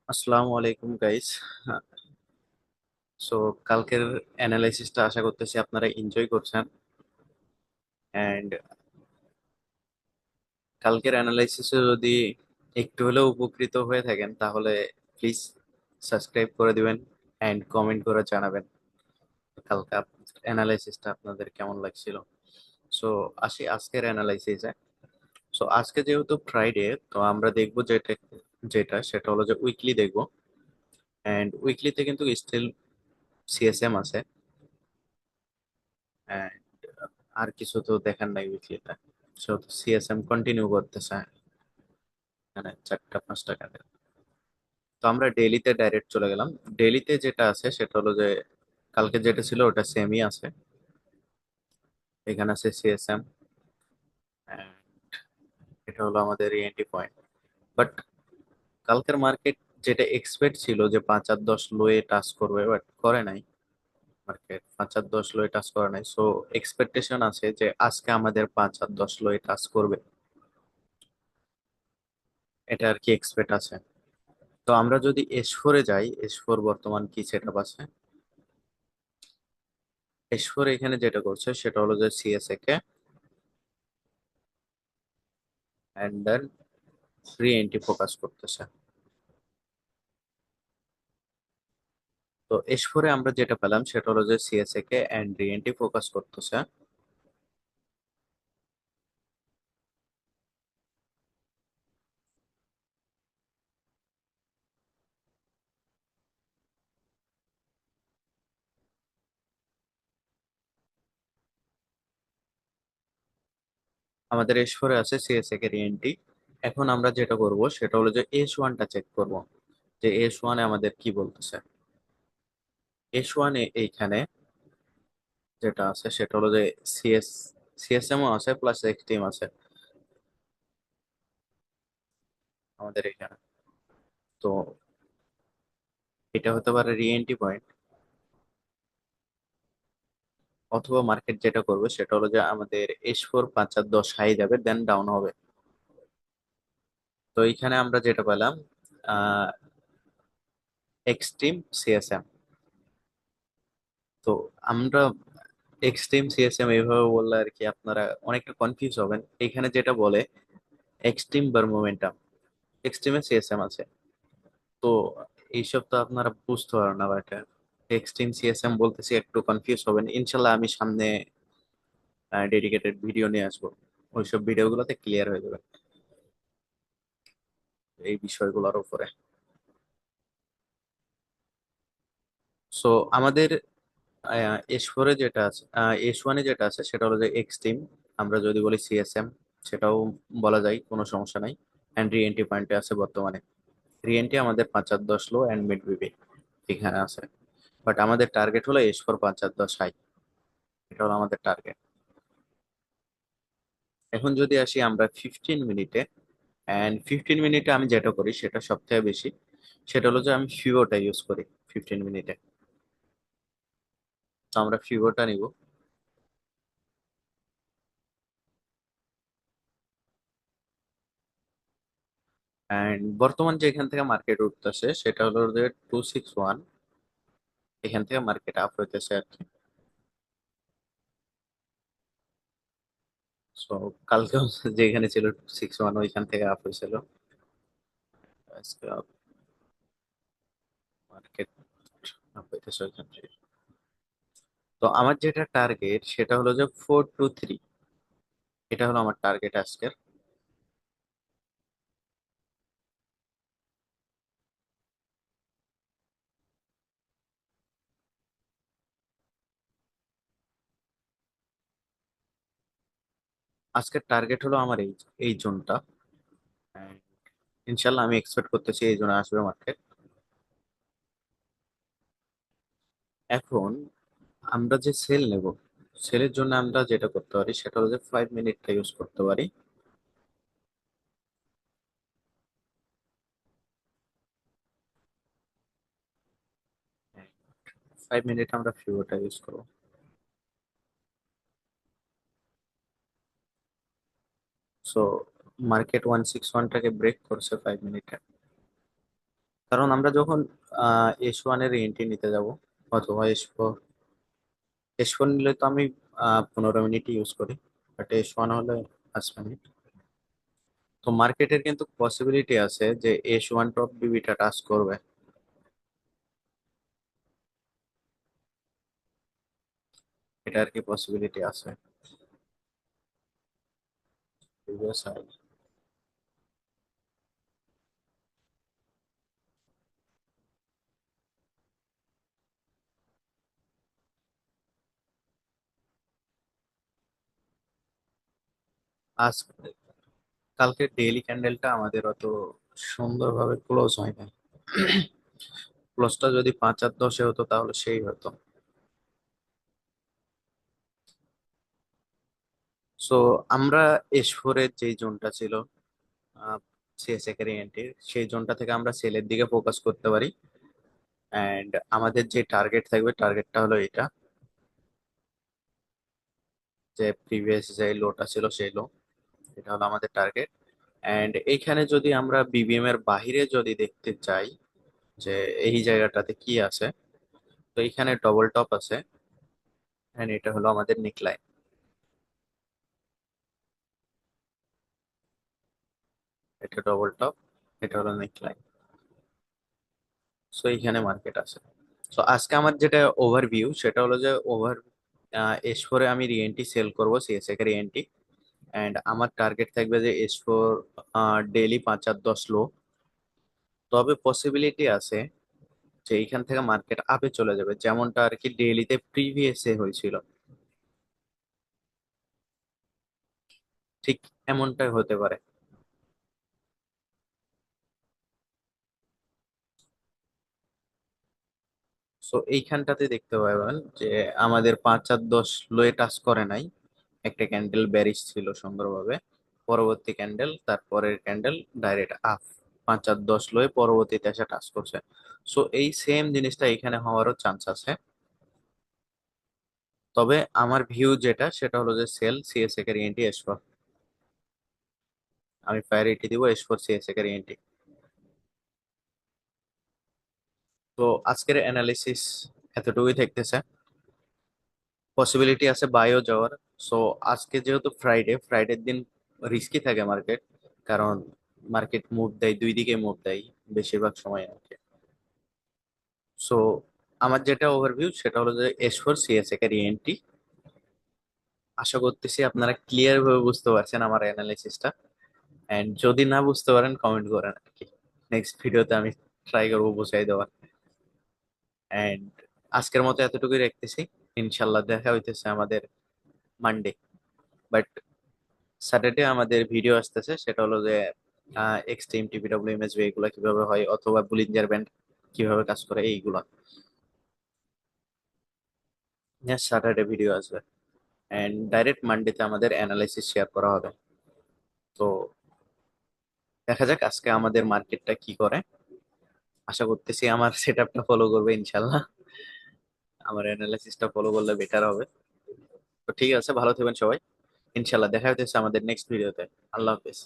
আসসালামু আলাইকুম guys. So কালকের অ্যানালাইসিসটা আশা করতেছি আপনারা এনজয় করছেন। অ্যান্ড কালকের অ্যানালাইসিসে যদি একটু হলেও উপকৃত হয়ে থাকেন তাহলে প্লিজ সাবস্ক্রাইব করে দিবেন অ্যান্ড কমেন্ট করে জানাবেন কালকে অ্যানালাইসিসটা আপনাদের কেমন লাগছিল। সো আসি আজকের অ্যানালাইসিসে। সো আজকে যেহেতু ফ্রাইডে, তো আমরা দেখবো যেটা যেটা সেটা হলো যে উইকলি দেখবো। অ্যান্ড উইকলিতে কিন্তু স্টিল সিএসএম আছে। And আর কিছু তো দেখার নাই উইকলিটা, সেহেতু সিএসএম কন্টিনিউ করতেছে, মানে 4টা 5টা কাটে। তো আমরা ডেইলিতে ডাইরেক্ট চলে গেলাম। ডেইলিতে যেটা আছে সেটা হলো যে কালকে যেটা ছিল ওটা সেমই আছে। এখানে আছে সিএসএম, এটা হলো আমাদের এন্ট্রি পয়েন্ট। বাট কালকের মার্কেট যেটা এক্সপেক্ট ছিল যে 5 আর 10 লোয়ে টাচ করবে, বাট করে নাই। মার্কেট 5 আর 10 লোয়ে টাচ করে নাই, সো এক্সপেকটেশন আছে যে আজকে আমাদের 5 আর 10 লোয়ে টাচ করবে, এটা আর কি এক্সপেক্ট আছে। তো আমরা যদি এস4 যাই, এস4 বর্তমান কি সেটআপ আছে। এস4 এখানে যেটা করছে সেটা হলো যে সিএসএ কে and then free entry focus করতেছে। তো এস4 এ আমরা যেটা পেলাম সেটা হলো যে সিএসএ কে এন্ড রি এন্ট্রি ফোকাস করতেছে। আমাদের এস4 এ আছে সিএসএ কে রি এন্ট্রি। এখন আমরা যেটা করব সেটা হলো যে এস1টা চেক করব, যে এস1 এ আমাদের কি বলতেছে। এস1 এ এইখানে যেটা আছে সেটা হলো যে সিএস সিএসএম ও আছে প্লাস এক্সট্রিম আছে আমাদের এখানে। তো এটা হতে পারে রি এন্ট্রি পয়েন্ট, অথবা মার্কেট যেটা করবে সেটা হলো যে আমাদের এস4 5 আর 10 হাই যাবে, দেন ডাউন হবে। তো এইখানে আমরা যেটা পেলাম আহ এক্সট্রিম সিএসএম। তো আমরা এক্সট্রিম সিএসএম এইভাবে বললে আর কি আপনারা অনেকটা কনফিউজ হবেন। এখানে যেটা বলে এক্সট্রিম বার মোমেন্টাম, এক্সট্রিমে সিএসএম আছে। তো এইসব তো আপনারা বুঝতে পারেন না, বাট এক্সট্রিম সিএসএম বলতেছি একটু কনফিউজ হবেন। ইনশাল্লাহ আমি সামনে ডেডিকেটেড ভিডিও নিয়ে আসবো, ওইসব ভিডিওগুলোতে ক্লিয়ার হয়ে যাবে এই বিষয়গুলোর উপরে। সো আমাদের এস4 এ যেটা আছে, এস1 এ যেটা আছে সেটা হলো যে এক্সট্রিম। আমরা যদি বলি সিএসএম সেটাও বলা যায়, কোনো সমস্যা নাই। অ্যান্ড রি এন্ট্রি পয়েন্টে আছে বর্তমানে। রি এন্ট্রি আমাদের 5 আর 10 লো অ্যান্ড মিড বিবি এখানে আছে। বাট আমাদের টার্গেট হলো এস4 5 আর 10 হাই, এটা হলো আমাদের টার্গেট। এখন যদি আসি আমরা 15 মিনিটে, অ্যান্ড 15 মিনিটে আমি যেটা করি সেটা সব থেকে বেশি, সেটা হলো যে আমি ফিবোটা ইউজ করি 15 মিনিটে। তো আমরা ফিবোটা নিব। অ্যান্ড বর্তমান যে এখান থেকে মার্কেট উঠতেছে সেটা হলো যে 261, এখান থেকে মার্কেট আপ হইতেছে আর কি। সো কালকেও যেখানে ছিল 261 ওইখান থেকে আপ হয়েছিল। আজকে মার্কেট আপ হইতেছে ওইখান থেকে। তো আমার যেটা টার্গেট সেটা হলো যে 4 to 3, এটা হলো আমার টার্গেট আজকের। আজকের টার্গেট হলো আমার এই এই জোনটা। ইনশাল্লাহ আমি এক্সপেক্ট করতেছি এই জন্য আসবে মার্কেট। এখন আমরা যে সেল নেব, সেলের জন্য আমরা যেটা করতে পারি সেটা হলো যে 5 মিনিটটা ইউজ করতে পারি। 5 মিনিট আমরা ফিউটা ইউজ করবো। সো মার্কেট 161টাকে ব্রেক করছে 5 মিনিটে। কারণ আমরা যখন S1 এর এন্ট্রি নিতে যাব অথবা S4 নিলে তো আমি 15 মিনিট ইউজ করি, বাট S1 হলে 5 মিনিট। তো মার্কেটের কিন্তু পসিবিলিটি আছে যে S1 টপ বিবিটা টাচ করবে, এটা আর কি পসিবিলিটি আছে। Previous high। আজ কালকে ডেইলি ক্যান্ডেলটা আমাদের অত সুন্দরভাবে ক্লোজ হয় না। ক্লোজটা যদি 5 আর 10-এ হতো তাহলে সেই হতো। সো আমরা S4 এর যে জোনটা ছিল, সিএসএ এন্ট্রির সেই জোনটা থেকে আমরা সেলের দিকে ফোকাস করতে পারি। এন্ড আমাদের যে টার্গেট থাকবে, টার্গেটটা হলো এটা, যে প্রিভিয়াস যে লোটা ছিল সেই লো, এটা হলো আমাদের টার্গেট। এন্ড এইখানে যদি আমরা বিবিএম এর বাহিরে যদি দেখতে চাই যে এই জায়গাটাতে কি আছে, তো এখানে ডবল টপ আছে, এন্ড এটা হলো আমাদের নেকলাইন। এটা ডবল টপ, এটা হলো নেকলাইন। সো এইখানে মার্কেট আছে। সো আজকে আমার যেটা ওভারভিউ সেটা হলো যে S4 এ আমি রিএনটি সেল করবো, সিএসএ এর রিএনটি। এন্ড আমার টার্গেট থাকবে যে S4 ডেইলি 5 আর 10 লো। তবে পসিবিলিটি আছে যে এইখান থেকে মার্কেট আপে চলে যাবে, যেমনটা আর কি ডেইলিতে প্রিভিয়াসে হয়েছিল, ঠিক এমনটাই হতে পারে। সো এইখানটাতে দেখতে পাবেন যে আমাদের 5 আর 10 লোয়ে টাচ করে নাই, একটা ক্যান্ডেল ব্যারিশ ছিল সুন্দরভাবে, পরবর্তী ক্যান্ডেল তারপরের ক্যান্ডেল ডাইরেক্ট আপ 5 আর 10 লোয়ে পরবর্তীতে এসে টাচ করছে। সো এই সেম জিনিসটা এখানে হওয়ারও চান্স আছে। তবে আমার ভিউ যেটা সেটা হলো যে সেল সিএসএ এর ইএনটি S4, আমি প্রায়োরিটি দিব S4 সিএসএ এর ইএনটি। তো আজকের অ্যানালিসিস এতটুকুই থাকতেছে। পসিবিলিটি আছে বাইও যাওয়ার। সো আজকে যেহেতু ফ্রাইডের দিন রিস্কি থাকে মার্কেট, কারণ মার্কেট মুভ দেয়, দুই দিকে মুভ দেয় বেশিরভাগ সময় আর কি। সো আমার যেটা ওভারভিউ সেটা হলো যে S4 সিএসএ এর ইএনটি। আশা করতেছি আপনারা ক্লিয়ার ভাবে বুঝতে পারছেন আমার অ্যানালিসিসটা। এন্ড যদি না বুঝতে পারেন কমেন্ট করেন আর কি, নেক্সট ভিডিওতে আমি ট্রাই করবো বুঝাই দেওয়ার। এন্ড আজকের মতো এতটুকুই রাখতেছি। ইনশাল্লাহ দেখা হইতেছে আমাদের মানডে, বাট স্যাটারডে আমাদের ভিডিও আসতেছে, সেটা হলো যে এক্সট্রিম টিপিডব্লিউএমএস এগুলা কিভাবে হয় অথবা বুলিঞ্জার ব্যান্ড কিভাবে কাজ করে এইগুলা নিয়ে স্যাটারডে ভিডিও আসবে। এন্ড ডাইরেক্ট মানডেতে আমাদের অ্যানালাইসিস শেয়ার করা হবে। তো দেখা যাক আজকে আমাদের মার্কেটটা কি করে। আশা করতেছি আমার সেট আপটা ফলো করবে ইনশাল্লাহ, আমার অ্যানালাইসিসটা ফলো করলে বেটার হবে। তো ঠিক আছে, ভালো থাকবেন সবাই। ইনশাল্লাহ দেখা হইতেছে আমাদের নেক্সট ভিডিওতে। আল্লাহ হাফেজ।